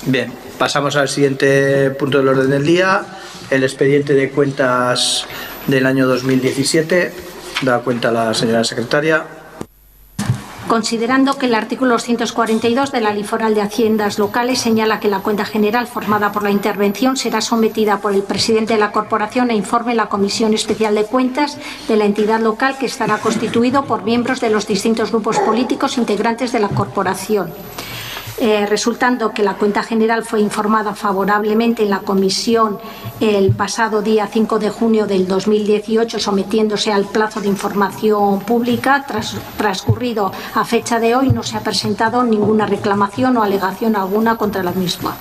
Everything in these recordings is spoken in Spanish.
Bien, pasamos al siguiente punto del orden del día, el expediente de cuentas del año 2017. Da cuenta la señora secretaria. Considerando que el artículo 242 de la Ley Foral de Haciendas Locales señala que la cuenta general formada por la intervención será sometida por el presidente de la corporación a informe la Comisión Especial de Cuentas de la entidad local, que estará constituido por miembros de los distintos grupos políticos integrantes de la corporación. Resultando que la cuenta general fue informada favorablemente en la comisión el pasado día 5 de junio del 2018, sometiéndose al plazo de información pública, transcurrido a fecha de hoy no se ha presentado ninguna reclamación o alegación alguna contra la misma.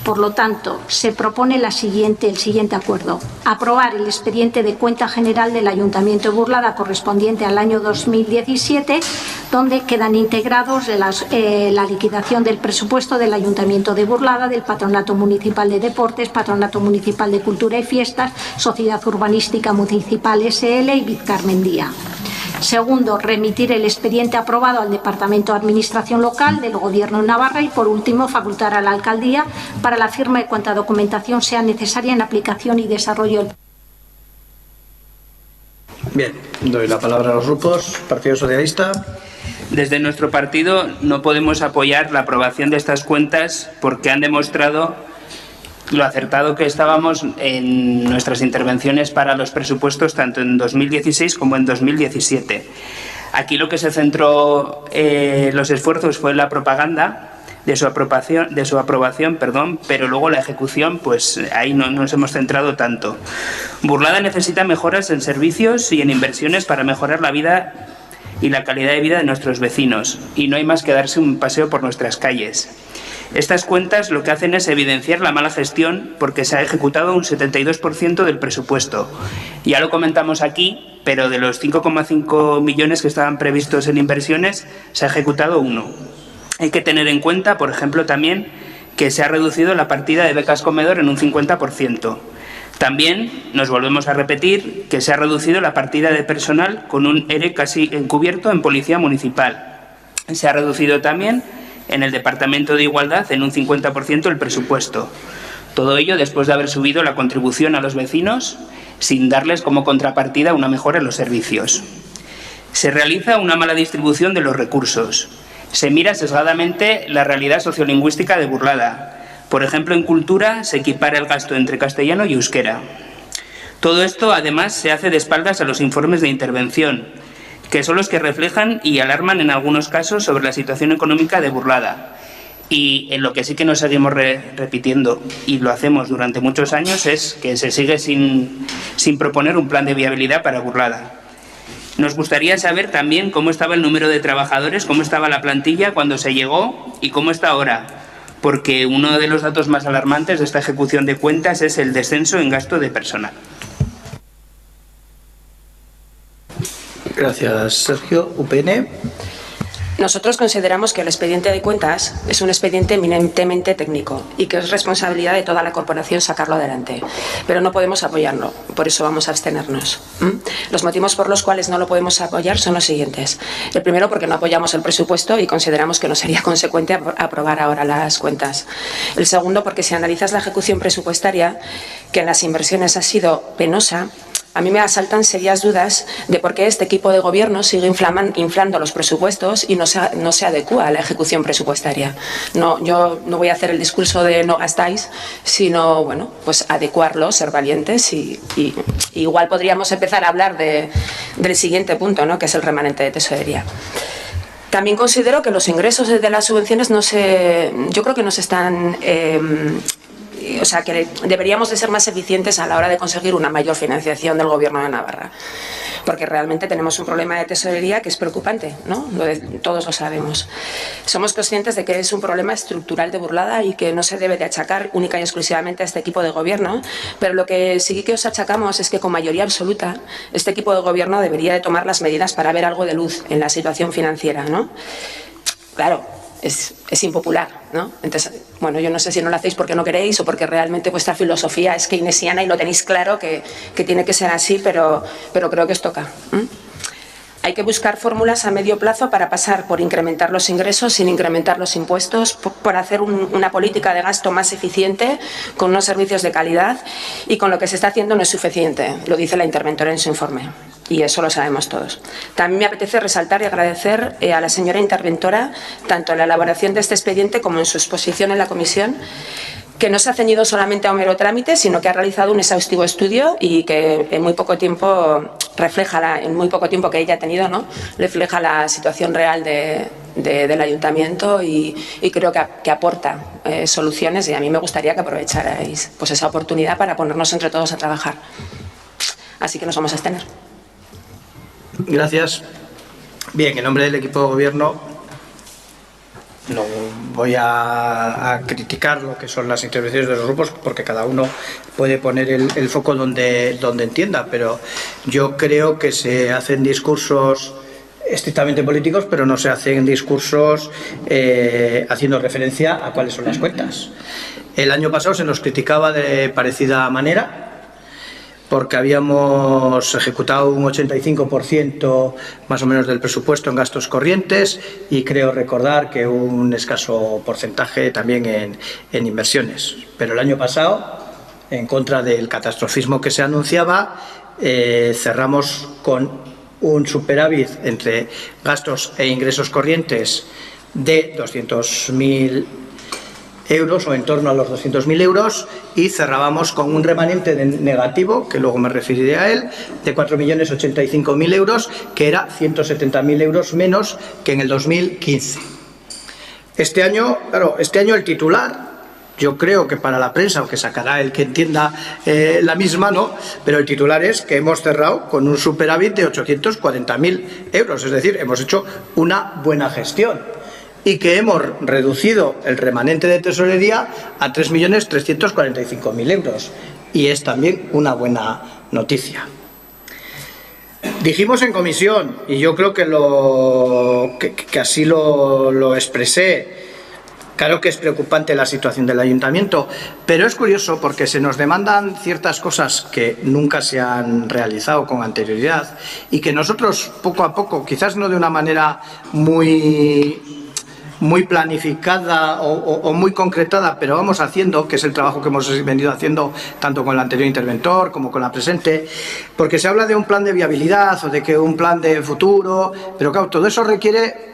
Por lo tanto, se propone el siguiente acuerdo: aprobar el expediente de cuenta general del Ayuntamiento de Burlada correspondiente al año 2017, donde quedan integrados la liquidación del presupuesto del Ayuntamiento de Burlada, del Patronato Municipal de Deportes, Patronato Municipal de Cultura y Fiestas, Sociedad Urbanística Municipal SL y Vizcarmendía. Segundo, remitir el expediente aprobado al Departamento de Administración Local del Gobierno de Navarra y, por último, facultar a la Alcaldía para la firma de cuanta documentación sea necesaria en aplicación y desarrollo. Bien, doy la palabra a los grupos. Partido Socialista. Desde nuestro partido no podemos apoyar la aprobación de estas cuentas porque han demostrado lo acertado que estábamos en nuestras intervenciones para los presupuestos tanto en 2016 como en 2017. Aquí lo que se centró los esfuerzos fue en la propaganda de su aprobación, pero luego la ejecución, pues ahí no nos hemos centrado tanto. Burlada necesita mejoras en servicios y en inversiones para mejorar la vida y la calidad de vida de nuestros vecinos, y no hay más que darse un paseo por nuestras calles. Estas cuentas lo que hacen es evidenciar la mala gestión porque se ha ejecutado un 72% del presupuesto. Ya lo comentamos aquí, pero de los 5,5 millones que estaban previstos en inversiones, se ha ejecutado 1. Hay que tener en cuenta, por ejemplo, también que se ha reducido la partida de becas comedor en un 50%. También nos volvemos a repetir que se ha reducido la partida de personal con un ERE casi encubierto en Policía Municipal. Se ha reducido también en el Departamento de Igualdad en un 50% el presupuesto. Todo ello después de haber subido la contribución a los vecinos sin darles como contrapartida una mejora en los servicios. Se realiza una mala distribución de los recursos. Se mira sesgadamente la realidad sociolingüística de Burlada. Por ejemplo, en cultura se equipara el gasto entre castellano y euskera. Todo esto, además, se hace de espaldas a los informes de intervención, que son los que reflejan y alarman en algunos casos sobre la situación económica de Burlada. Y en lo que sí que nos seguimos repitiendo, y lo hacemos durante muchos años, es que se sigue sin proponer un plan de viabilidad para Burlada. Nos gustaría saber también cómo estaba el número de trabajadores, cómo estaba la plantilla cuando se llegó y cómo está ahora, porque uno de los datos más alarmantes de esta ejecución de cuentas es el descenso en gasto de personal. Gracias, Sergio. UPN. Nosotros consideramos que el expediente de cuentas es un expediente eminentemente técnico y que es responsabilidad de toda la corporación sacarlo adelante, pero no podemos apoyarlo, por eso vamos a abstenernos. Los motivos por los cuales no lo podemos apoyar son los siguientes. El primero, porque no apoyamos el presupuesto y consideramos que no sería consecuente aprobar ahora las cuentas. El segundo, porque si analizas la ejecución presupuestaria, que en las inversiones ha sido penosa, a mí me asaltan serias dudas de por qué este equipo de gobierno sigue inflando los presupuestos y no se adecúa a la ejecución presupuestaria. No, yo no voy a hacer el discurso de no gastáis, sino, bueno, pues adecuarlo, ser valientes y igual podríamos empezar a hablar del siguiente punto, ¿no?, que es el remanente de tesorería. También considero que los ingresos de las subvenciones yo creo que no se están... o sea, que deberíamos de ser más eficientes a la hora de conseguir una mayor financiación del Gobierno de Navarra, porque realmente tenemos un problema de tesorería que es preocupante, ¿no? Todos lo sabemos. Somos conscientes de que es un problema estructural de Burlada y que no se debe de achacar única y exclusivamente a este equipo de gobierno, pero lo que sí que os achacamos es que con mayoría absoluta este equipo de gobierno debería de tomar las medidas para ver algo de luz en la situación financiera, ¿no? Claro, es impopular, ¿no? Entonces, bueno, yo no sé si no lo hacéis porque no queréis o porque realmente vuestra filosofía es keynesiana y lo tenéis claro que tiene que ser así, pero creo que os toca. Hay que buscar fórmulas a medio plazo para pasar por incrementar los ingresos sin incrementar los impuestos, por hacer una política de gasto más eficiente, con unos servicios de calidad, y con lo que se está haciendo no es suficiente, lo dice la interventora en su informe, y eso lo sabemos todos. También me apetece resaltar y agradecer a la señora interventora, tanto en la elaboración de este expediente como en su exposición en la comisión, que no se ha ceñido solamente a un mero trámite, sino que ha realizado un exhaustivo estudio y que en muy poco tiempo refleja, en muy poco tiempo que ella ha tenido, ¿no?, refleja la situación real del ayuntamiento y creo que aporta soluciones, y a mí me gustaría que aprovecharais pues esa oportunidad para ponernos entre todos a trabajar. Así que nos vamos a abstener. Gracias. Bien, en nombre del equipo de gobierno no voy a criticar lo que son las intervenciones de los grupos, porque cada uno puede poner el foco donde entienda, pero yo creo que se hacen discursos estrictamente políticos, pero no se hacen discursos haciendo referencia a cuáles son las cuentas. El año pasado se nos criticaba de parecida manera, porque habíamos ejecutado un 85% más o menos del presupuesto en gastos corrientes, y creo recordar que un escaso porcentaje también en inversiones. Pero el año pasado, en contra del catastrofismo que se anunciaba, cerramos con un superávit entre gastos e ingresos corrientes de 200.000 euros, o en torno a los 200.000 euros, y cerrábamos con un remanente negativo, que luego me referiré a él, de 4.085.000 euros, que era 170.000 euros menos que en el 2015. Este año, claro, el titular, yo creo que para la prensa, aunque sacará el que entienda la misma, ¿no?, pero el titular es que hemos cerrado con un superávit de 840.000 euros, es decir, hemos hecho una buena gestión, y que hemos reducido el remanente de tesorería a 3.345.000 euros. Y es también una buena noticia. Dijimos en comisión, y yo creo que así lo expresé, claro que es preocupante la situación del ayuntamiento, pero es curioso porque se nos demandan ciertas cosas que nunca se han realizado con anterioridad, y que nosotros poco a poco, quizás no de una manera muy planificada o muy concretada, pero vamos haciendo, que es el trabajo que hemos venido haciendo tanto con el anterior interventor como con la presente, porque se habla de un plan de viabilidad o de que un plan de futuro, pero claro, todo eso requiere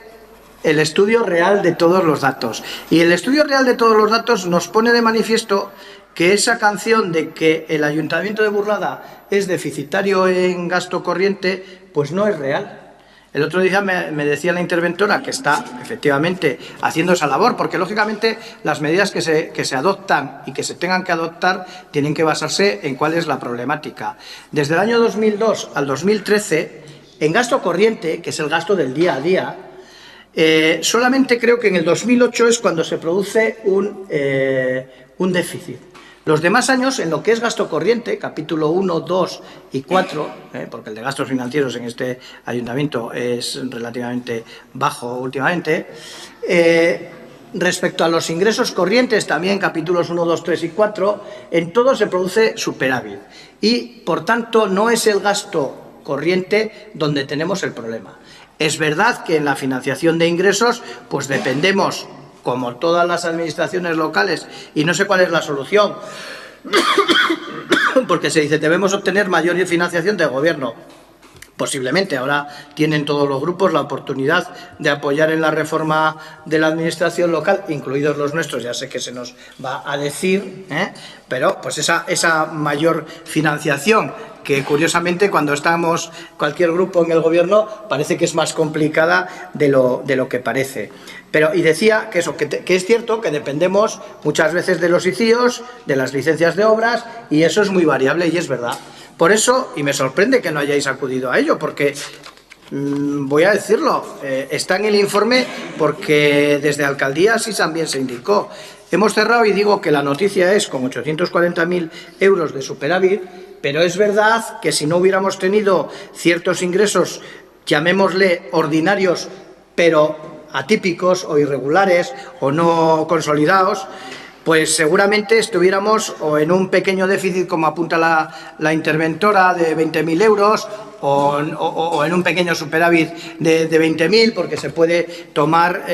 el estudio real de todos los datos, y el estudio real de todos los datos nos pone de manifiesto que esa canción de que el Ayuntamiento de Burlada es deficitario en gasto corriente, pues no es real. El otro día me decía la interventora que está efectivamente haciendo esa labor, porque lógicamente las medidas que se adoptan y que se tengan que adoptar tienen que basarse en cuál es la problemática. Desde el año 2002 al 2013, en gasto corriente, que es el gasto del día a día, solamente creo que en el 2008 es cuando se produce un déficit. Los demás años, en lo que es gasto corriente, capítulo 1, 2 y 4, porque el de gastos financieros en este ayuntamiento es relativamente bajo últimamente, respecto a los ingresos corrientes, también capítulos 1, 2, 3 y 4, en todo se produce superávit. Y, por tanto, no es el gasto corriente donde tenemos el problema. Es verdad que en la financiación de ingresos, pues dependemos, como todas las administraciones locales, y no sé cuál es la solución, porque se dice debemos obtener mayor financiación del gobierno. Posiblemente ahora tienen todos los grupos la oportunidad de apoyar en la reforma de la administración local, incluidos los nuestros, ya sé que se nos va a decir, pero pues esa mayor financiación, que curiosamente cuando estamos cualquier grupo en el gobierno parece que es más complicada de lo que parece. Pero, y decía que eso, que es cierto que dependemos muchas veces de los ICIOs, de las licencias de obras, y eso es muy variable, y es verdad. Por eso, y me sorprende que no hayáis acudido a ello, porque voy a decirlo, está en el informe, porque desde Alcaldía sí también se indicó. Hemos cerrado, y digo que la noticia es con 840.000 euros de superávit, pero es verdad que si no hubiéramos tenido ciertos ingresos, llamémosle ordinarios, pero atípicos o irregulares o no consolidados, pues seguramente estuviéramos o en un pequeño déficit, como apunta la interventora, de 20.000 euros, o en un pequeño superávit de 20.000, porque se puede tomar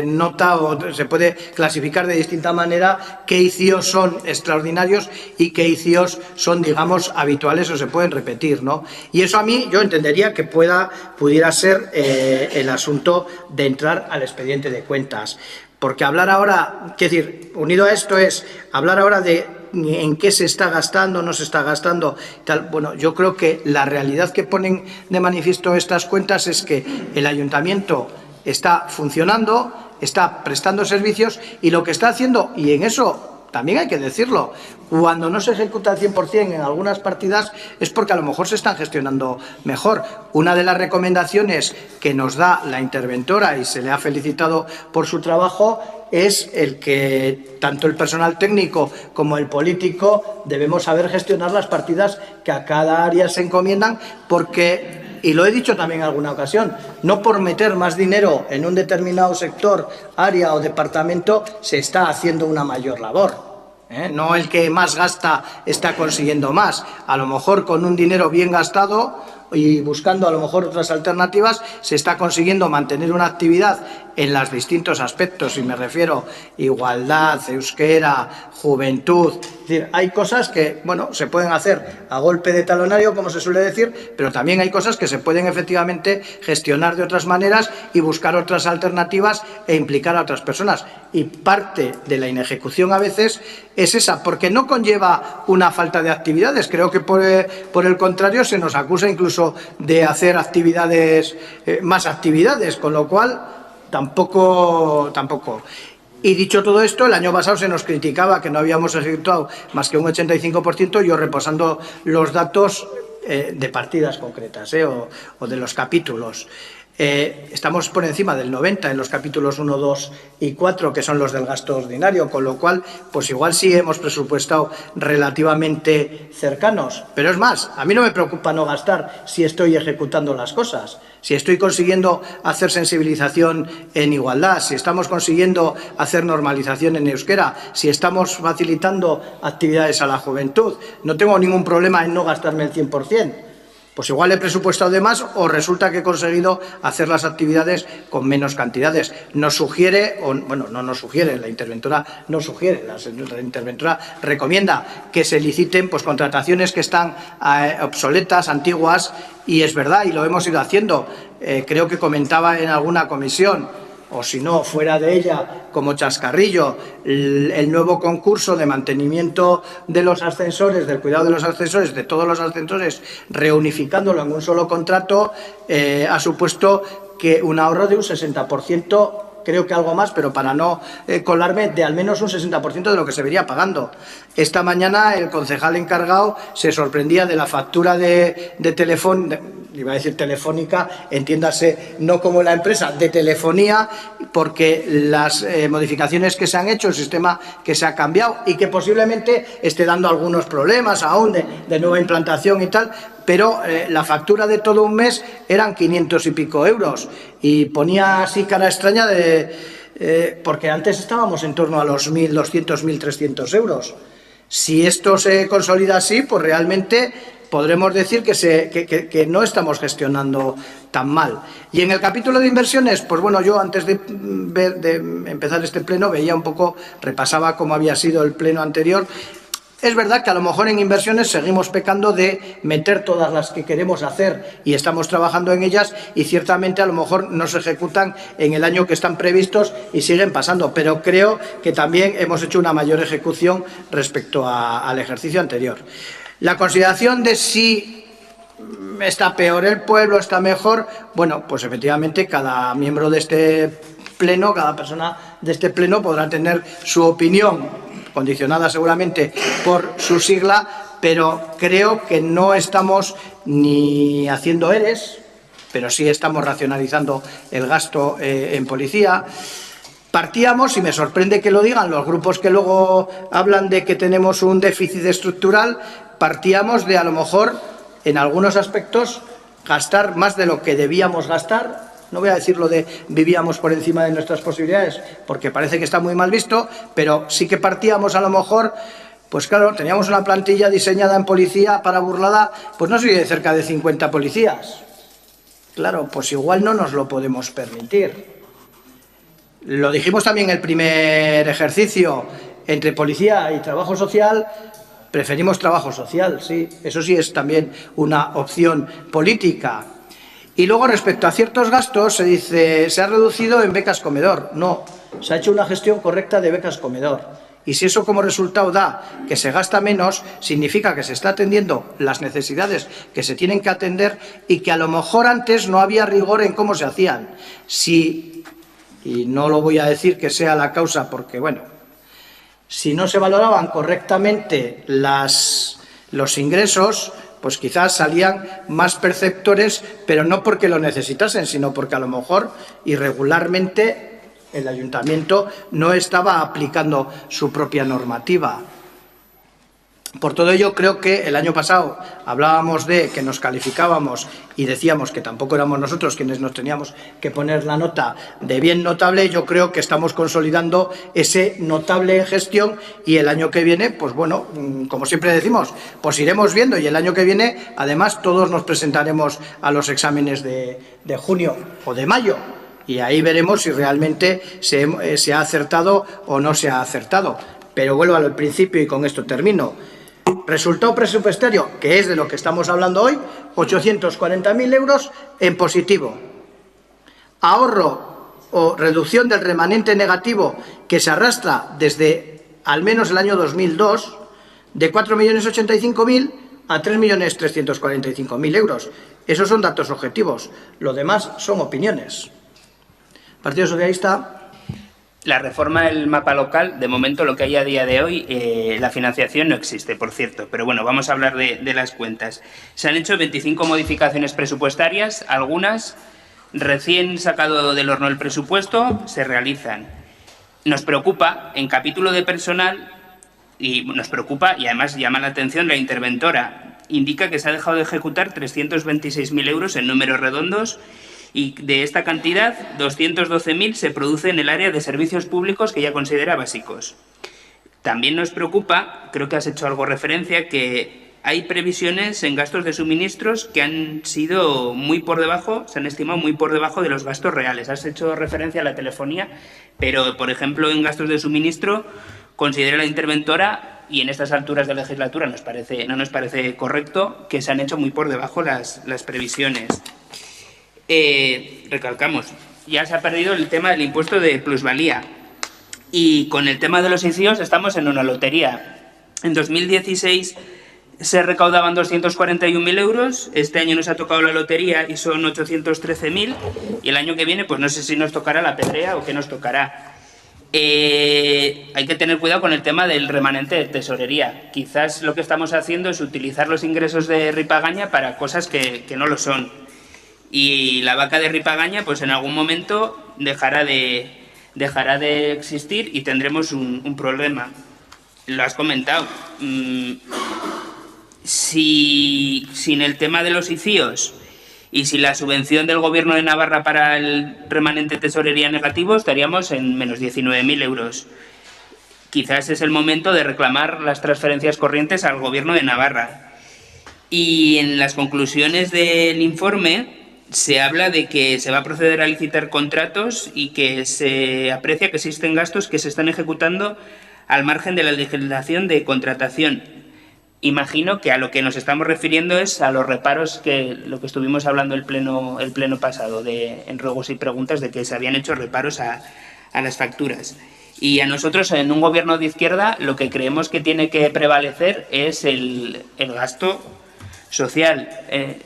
nota o se puede clasificar de distinta manera qué ICIOs son extraordinarios y qué ICIOs son, digamos, habituales o se pueden repetir, ¿no? Y eso a mí yo entendería que pudiera ser el asunto de entrar al expediente de cuentas. Porque hablar ahora, quiero decir, unido a esto es hablar ahora de en qué se está gastando, no se está gastando, tal. Bueno, yo creo que la realidad que ponen de manifiesto estas cuentas es que el ayuntamiento está funcionando, está prestando servicios y lo que está haciendo, y en eso también hay que decirlo, cuando no se ejecuta al 100% en algunas partidas es porque a lo mejor se están gestionando mejor. Una de las recomendaciones que nos da la interventora, y se le ha felicitado por su trabajo, es el que tanto el personal técnico como el político debemos saber gestionar las partidas que a cada área se encomiendan, porque, y lo he dicho también en alguna ocasión, no por meter más dinero en un determinado sector, área o departamento se está haciendo una mayor labor. No el que más gasta está consiguiendo más. A lo mejor con un dinero bien gastado y buscando a lo mejor otras alternativas se está consiguiendo mantener una actividad en los distintos aspectos, y me refiero igualdad, euskera, juventud. Es decir, hay cosas que, bueno, se pueden hacer a golpe de talonario, como se suele decir, pero también hay cosas que se pueden efectivamente gestionar de otras maneras y buscar otras alternativas e implicar a otras personas. Y parte de la inejecución a veces es esa, porque no conlleva una falta de actividades. Creo que por el contrario se nos acusa incluso de hacer actividades, más actividades, con lo cual tampoco. Y dicho todo esto, el año pasado se nos criticaba que no habíamos ejecutado más que un 85%, yo repasando los datos de partidas concretas o de los capítulos. Estamos por encima del 90 en los capítulos 1, 2 y 4, que son los del gasto ordinario, con lo cual, pues igual sí hemos presupuestado relativamente cercanos. Pero es más, a mí no me preocupa no gastar si estoy ejecutando las cosas, si estoy consiguiendo hacer sensibilización en igualdad, si estamos consiguiendo hacer normalización en euskera, si estamos facilitando actividades a la juventud. No tengo ningún problema en no gastarme el 100%. Pues igual he presupuestado de más o resulta que he conseguido hacer las actividades con menos cantidades. Nos sugiere, no nos sugiere, la interventora no sugiere, la interventora recomienda que se liciten pues contrataciones que están obsoletas, antiguas, y es verdad, y lo hemos ido haciendo. Creo que comentaba en alguna comisión, o si no, fuera de ella, como chascarrillo, el nuevo concurso de mantenimiento de los ascensores, del cuidado de los ascensores, de todos los ascensores, reunificándolo en un solo contrato, ha supuesto que un ahorro de un 60%, creo que algo más, pero para no colarme, de al menos un 60% de lo que se vería pagando. Esta mañana el concejal encargado se sorprendía de la factura de iba a decir telefónica, entiéndase, no como la empresa, de telefonía, porque las modificaciones que se han hecho, el sistema que se ha cambiado y que posiblemente esté dando algunos problemas aún de nueva implantación y tal, pero la factura de todo un mes eran 500 y pico euros, y ponía así cara extraña porque antes estábamos en torno a los 1.200, 1.300 euros. Si esto se consolida así, pues realmente podremos decir que no estamos gestionando tan mal. Y en el capítulo de inversiones, pues bueno, yo antes de empezar este pleno veía un poco, repasaba cómo había sido el pleno anterior. Es verdad que a lo mejor en inversiones seguimos pecando de meter todas las que queremos hacer y estamos trabajando en ellas, y ciertamente a lo mejor no se ejecutan en el año que están previstos y siguen pasando, pero creo que también hemos hecho una mayor ejecución respecto al ejercicio anterior. La consideración de si está peor el pueblo, está mejor, bueno, pues efectivamente cada miembro de este pleno, cada persona de este pleno podrá tener su opinión, condicionada seguramente por su sigla, pero creo que no estamos ni haciendo ERES, pero sí estamos racionalizando el gasto en policía. Partíamos, y me sorprende que lo digan los grupos que luego hablan de que tenemos un déficit estructural, partíamos de a lo mejor en algunos aspectos gastar más de lo que debíamos gastar, No voy a decir lo de vivíamos por encima de nuestras posibilidades, porque parece que está muy mal visto, pero sí que partíamos a lo mejor, pues claro, teníamos una plantilla diseñada en policía para Burlada, pues no sé, de cerca de 50 policías. Claro, pues igual no nos lo podemos permitir. Lo dijimos también el primer ejercicio, entre policía y trabajo social, preferimos trabajo social, sí, eso sí es también una opción política. Y luego, respecto a ciertos gastos, se dice, se ha reducido en becas comedor. No, se ha hecho una gestión correcta de becas comedor. Y si eso como resultado da que se gasta menos, significa que se está atendiendo las necesidades que se tienen que atender y que a lo mejor antes no había rigor en cómo se hacían. Si, y no lo voy a decir que sea la causa porque, bueno, si no se valoraban correctamente los ingresos, pues quizás salían más perceptores, pero no porque lo necesitasen, sino porque a lo mejor irregularmente el ayuntamiento no estaba aplicando su propia normativa. Por todo ello, creo que el año pasado hablábamos de que nos calificábamos y decíamos que tampoco éramos nosotros quienes nos teníamos que poner la nota de bien notable. Yo creo que estamos consolidando ese notable en gestión y el año que viene, pues bueno, como siempre decimos, pues iremos viendo y el año que viene, además, todos nos presentaremos a los exámenes de junio o de mayo. Y ahí veremos si realmente se ha acertado o no se ha acertado. Pero vuelvo al principio y con esto termino. Resultado presupuestario, que es de lo que estamos hablando hoy, 840.000 euros en positivo. Ahorro o reducción del remanente negativo que se arrastra desde al menos el año 2002, de 4.085.000 a 3.345.000 euros. Esos son datos objetivos. Lo demás son opiniones. Partido Socialista. La reforma del mapa local, de momento lo que hay a día de hoy, la financiación no existe, por cierto, pero bueno, vamos a hablar de las cuentas. Se han hecho 25 modificaciones presupuestarias, algunas recién sacado del horno el presupuesto, se realizan. Nos preocupa, en capítulo de personal, y nos preocupa y además llama la atención la interventora, indica que se ha dejado de ejecutar 326.000 euros en números redondos. Y de esta cantidad, 212.000 se produce en el área de servicios públicos que ya considera básicos. También nos preocupa, creo que has hecho algo referencia, que hay previsiones en gastos de suministros que han sido muy por debajo, se han estimado muy por debajo de los gastos reales. Has hecho referencia a la telefonía, pero, por ejemplo, en gastos de suministro, considera la interventora, y en estas alturas de legislatura no nos parece correcto, que se han hecho muy por debajo las previsiones. Recalcamos, ya se ha perdido el tema del impuesto de plusvalía y con el tema de los ICIOs estamos en una lotería. En 2016 se recaudaban 241.000 euros, este año nos ha tocado la lotería y son 813.000 y el año que viene pues no sé si nos tocará la pedrea o qué nos tocará. Hay que tener cuidado con el tema del remanente de tesorería. Quizás lo que estamos haciendo es utilizar los ingresos de Ripagaña para cosas que no lo son. Y la vaca de Ripagaña, pues en algún momento dejará de existir y tendremos un problema. Lo has comentado. Sin el tema de los ICIOs y sin la subvención del Gobierno de Navarra para el remanente de tesorería negativo, estaríamos en menos 19.000 euros. Quizás es el momento de reclamar las transferencias corrientes al Gobierno de Navarra. Y en las conclusiones del informe se habla de que se va a proceder a licitar contratos y que se aprecia que existen gastos que se están ejecutando al margen de la legislación de contratación. Imagino que a lo que nos estamos refiriendo es a los reparos lo que estuvimos hablando el pleno pasado, en ruegos y preguntas, de que se habían hecho reparos a las facturas. Y a nosotros, en un gobierno de izquierda, lo que creemos que tiene que prevalecer es el gasto social,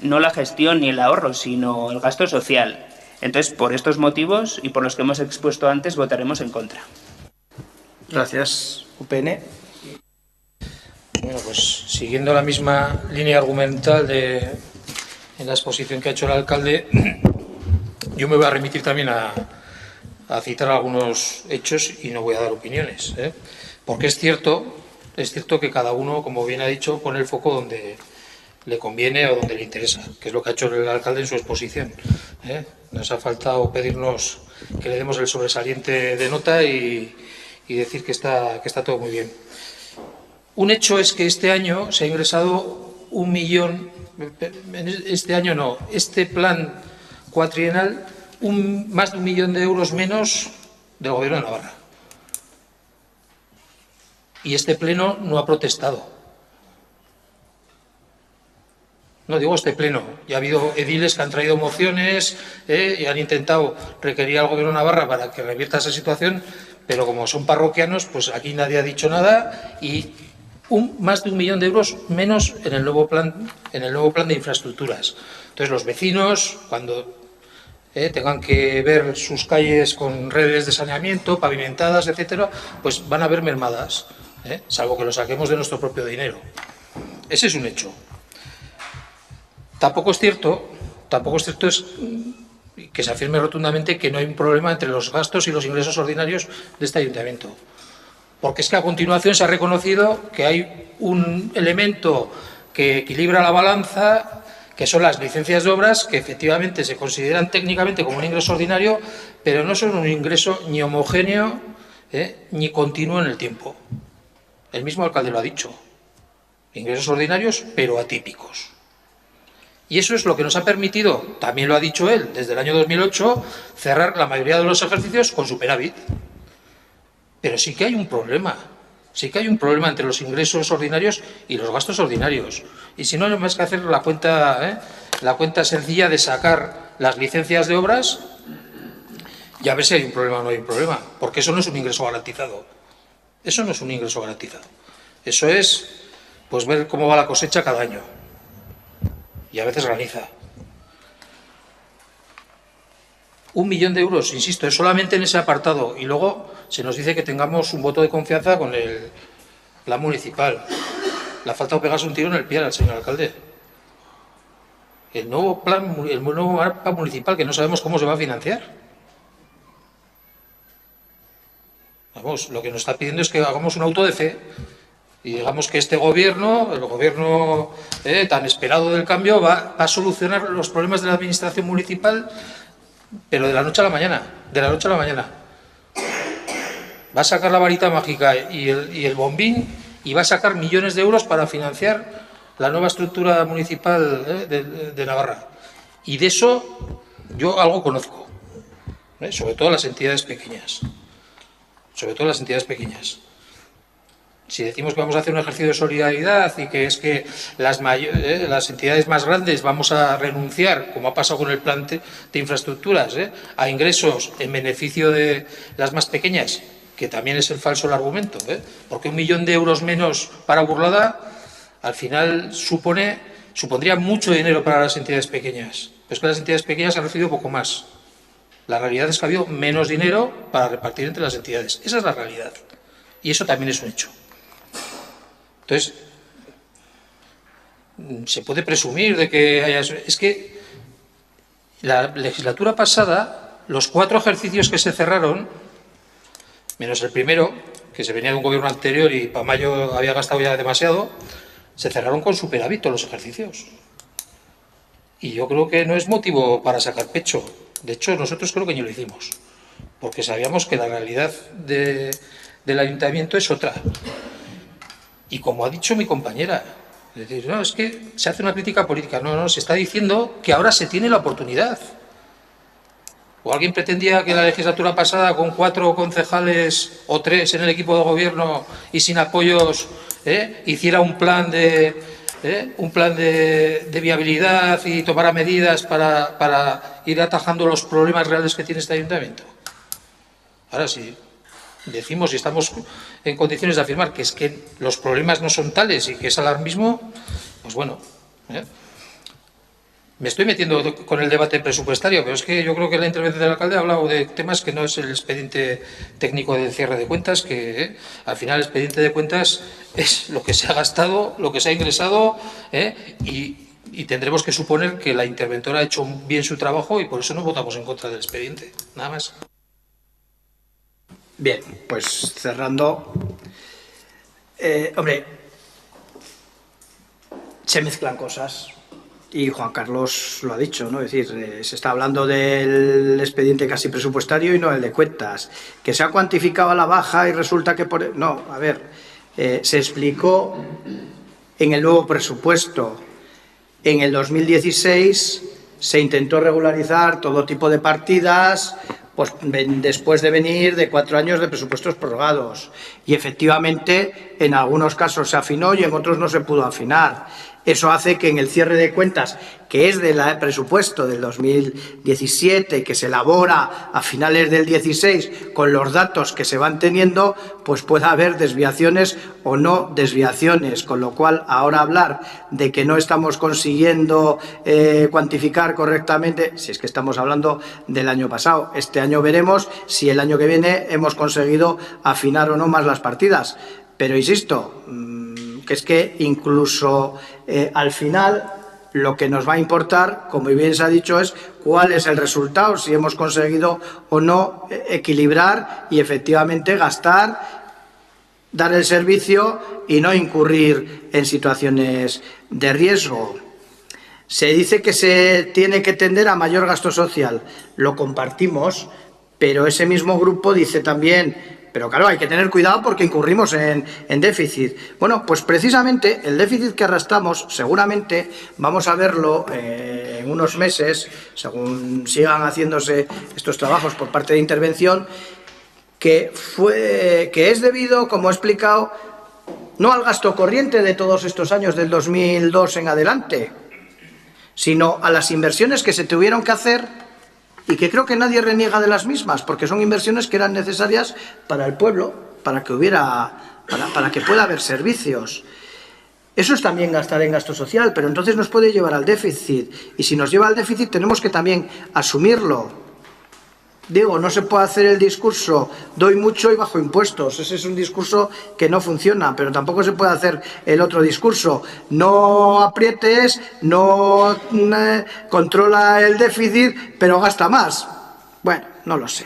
no la gestión ni el ahorro, sino el gasto social. Entonces, por estos motivos y por los que hemos expuesto antes, votaremos en contra. Gracias. UPN. Bueno, pues siguiendo la misma línea argumental en la exposición que ha hecho el alcalde, yo me voy a remitir también a citar algunos hechos y no voy a dar opiniones, porque es cierto que cada uno, como bien ha dicho, pone el foco le conviene o donde le interesa, que es lo que ha hecho el alcalde en su exposición. Nos ha faltado pedirnos que le demos el sobresaliente de nota y decir que está todo muy bien. Un hecho es que este año se ha ingresado 1 millón, este año no, este plan cuatrienal, más de 1 millón de euros menos del Gobierno de Navarra. Y este pleno no ha protestado. No digo este pleno, ya ha habido ediles que han traído mociones y han intentado requerir al Gobierno de Navarra para que revierta esa situación, pero como son parroquianos, pues aquí nadie ha dicho nada y más de 1 millón de euros menos en el nuevo plan de infraestructuras. Entonces los vecinos, cuando tengan que ver sus calles con redes de saneamiento, pavimentadas, etcétera, pues van a ver mermadas, salvo que lo saquemos de nuestro propio dinero. Ese es un hecho. Tampoco es cierto que se afirme rotundamente que no hay un problema entre los gastos y los ingresos ordinarios de este ayuntamiento. Porque es que a continuación se ha reconocido que hay un elemento que equilibra la balanza, que son las licencias de obras, que efectivamente se consideran técnicamente como un ingreso ordinario, pero no son un ingreso ni homogéneo ni continuo en el tiempo. El mismo alcalde lo ha dicho. Ingresos ordinarios, pero atípicos. Y eso es lo que nos ha permitido, también lo ha dicho él, desde el año 2008, cerrar la mayoría de los ejercicios con superávit. Pero sí que hay un problema. Sí que hay un problema entre los ingresos ordinarios y los gastos ordinarios. Y si no, no hay más que hacer la cuenta sencilla de sacar las licencias de obras y a ver si hay un problema o no hay un problema. Porque eso no es un ingreso garantizado. Eso no es un ingreso garantizado. Eso es, pues, ver cómo va la cosecha cada año. Y a veces graniza. 1 millón de euros, insisto, es solamente en ese apartado. Y luego se nos dice que tengamos un voto de confianza con el plan municipal. Le ha faltado pegarse un tiro en el pie al señor alcalde. El nuevo mapa municipal, que no sabemos cómo se va a financiar. Vamos, lo que nos está pidiendo es que hagamos un auto de fe y digamos que este gobierno, el gobierno tan esperado del cambio, va a solucionar los problemas de la administración municipal, pero de la noche a la mañana, Va a sacar la varita mágica y el bombín y va a sacar millones de euros para financiar la nueva estructura municipal de Navarra. Y de eso yo algo conozco, sobre todo las entidades pequeñas. Si decimos que vamos a hacer un ejercicio de solidaridad y que es que las entidades más grandes vamos a renunciar, como ha pasado con el plan de infraestructuras, a ingresos en beneficio de las más pequeñas, que también es el falso el argumento, porque 1 millón de euros menos para Burlada al final supondría mucho dinero para las entidades pequeñas. Pero es que las entidades pequeñas han recibido poco más. La realidad es que ha habido menos dinero para repartir entre las entidades. Esa es la realidad. Y eso también es un hecho. Entonces, se puede presumir de que haya... Es que la legislatura pasada, los 4 ejercicios que se cerraron, menos el primero, que se venía de un gobierno anterior y para mayo había gastado ya demasiado, se cerraron con superávit los ejercicios. Y yo creo que no es motivo para sacar pecho. De hecho, nosotros creo que ni lo hicimos, porque sabíamos que la realidad del ayuntamiento es otra. Y como ha dicho mi compañera, es decir, no, es que se hace una crítica política. No, se está diciendo que ahora se tiene la oportunidad. ¿O alguien pretendía que la legislatura pasada, con 4 concejales o 3 en el equipo de gobierno y sin apoyos, hiciera un plan de viabilidad y tomara medidas para ir atajando los problemas reales que tiene este ayuntamiento? Ahora sí. Decimos y estamos en condiciones de afirmar que es que los problemas no son tales y que es alarmismo, pues bueno, me estoy metiendo con el debate presupuestario, pero es que yo creo que la intervención del alcalde ha hablado de temas que no es el expediente técnico de cierre de cuentas, que al final el expediente de cuentas es lo que se ha gastado, lo que se ha ingresado, y tendremos que suponer que la interventora ha hecho bien su trabajo y por eso no votamos en contra del expediente. Nada más. Bien, pues cerrando. Hombre, se mezclan cosas. Y Juan Carlos lo ha dicho, ¿no? Es decir, se está hablando del expediente casi presupuestario y no el de cuentas. Que se ha cuantificado a la baja y resulta que por... No, a ver, se explicó en el nuevo presupuesto. En el 2016 se intentó regularizar todo tipo de partidas, pues después de venir de 4 años de presupuestos prorrogados. Y efectivamente, en algunos casos se afinó y en otros no se pudo afinar. Eso hace que en el cierre de cuentas, que es del presupuesto del 2017, que se elabora a finales del 16, con los datos que se van teniendo, pues pueda haber desviaciones o no desviaciones. Con lo cual, ahora hablar de que no estamos consiguiendo cuantificar correctamente, si es que estamos hablando del año pasado. Este año veremos si el año que viene hemos conseguido afinar o no más las partidas. Pero insisto, que es que incluso al final lo que nos va a importar, como bien se ha dicho, es cuál es el resultado, si hemos conseguido o no equilibrar y efectivamente gastar, dar el servicio y no incurrir en situaciones de riesgo. Se dice que se tiene que tender a mayor gasto social. Lo compartimos, pero ese mismo grupo dice también... Pero claro, hay que tener cuidado porque incurrimos en déficit. Bueno, pues precisamente el déficit que arrastramos, seguramente vamos a verlo en unos meses, según sigan haciéndose estos trabajos por parte de intervención, que es debido, como he explicado, no al gasto corriente de todos estos años del 2002 en adelante, sino a las inversiones que se tuvieron que hacer y que creo que nadie reniega de las mismas, porque son inversiones que eran necesarias para el pueblo, para que pueda haber servicios. Eso es también gastar en gasto social, pero entonces nos puede llevar al déficit. Y si nos lleva al déficit tenemos que también asumirlo. Digo, no se puede hacer el discurso doy mucho y bajo impuestos. Ese es un discurso que no funciona, pero tampoco se puede hacer el otro discurso. No aprietes, no controla el déficit, pero gasta más. Bueno, no lo sé.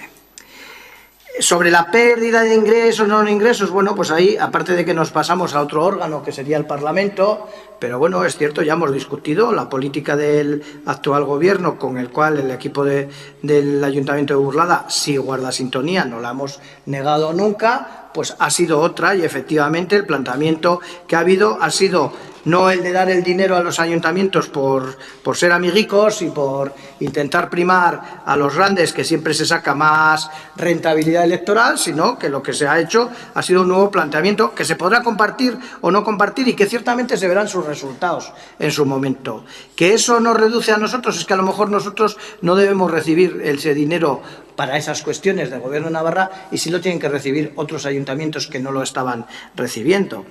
Sobre la pérdida de ingresos, no ingresos, bueno, pues ahí, aparte de que nos pasamos a otro órgano que sería el Parlamento, pero bueno, es cierto, ya hemos discutido la política del actual gobierno, con el cual el equipo del Ayuntamiento de Burlada sí guarda sintonía, no la hemos negado nunca, pues ha sido otra y efectivamente el planteamiento que ha habido ha sido no el de dar el dinero a los ayuntamientos por ser amiguicos y por intentar primar a los grandes, que siempre se saca más rentabilidad electoral, sino que lo que se ha hecho ha sido un nuevo planteamiento que se podrá compartir o no compartir y que ciertamente se verán sus resultados en su momento. Que eso nos reduce a nosotros, es que a lo mejor nosotros no debemos recibir ese dinero para esas cuestiones del Gobierno de Navarra y sí lo tienen que recibir otros ayuntamientos que no lo estaban recibiendo.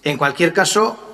En cualquier caso,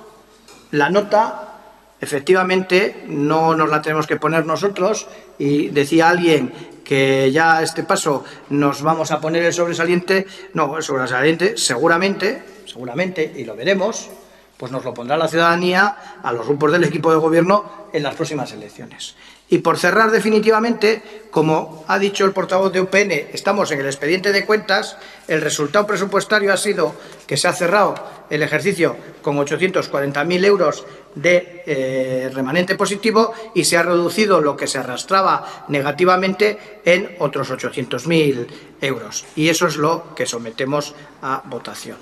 la nota, efectivamente, no nos la tenemos que poner nosotros y decía alguien que ya a este paso nos vamos a poner el sobresaliente. No, el sobresaliente seguramente, y lo veremos, pues nos lo pondrá la ciudadanía a los grupos del equipo de gobierno en las próximas elecciones. Y por cerrar definitivamente, como ha dicho el portavoz de UPN, estamos en el expediente de cuentas, el resultado presupuestario ha sido que se ha cerrado el ejercicio con 840.000 euros de remanente positivo y se ha reducido lo que se arrastraba negativamente en otros 800.000 euros. Y eso es lo que sometemos a votación.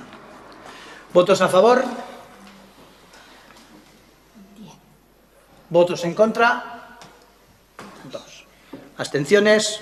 ¿Votos a favor? ¿Votos en contra? 2. ¿Abstenciones?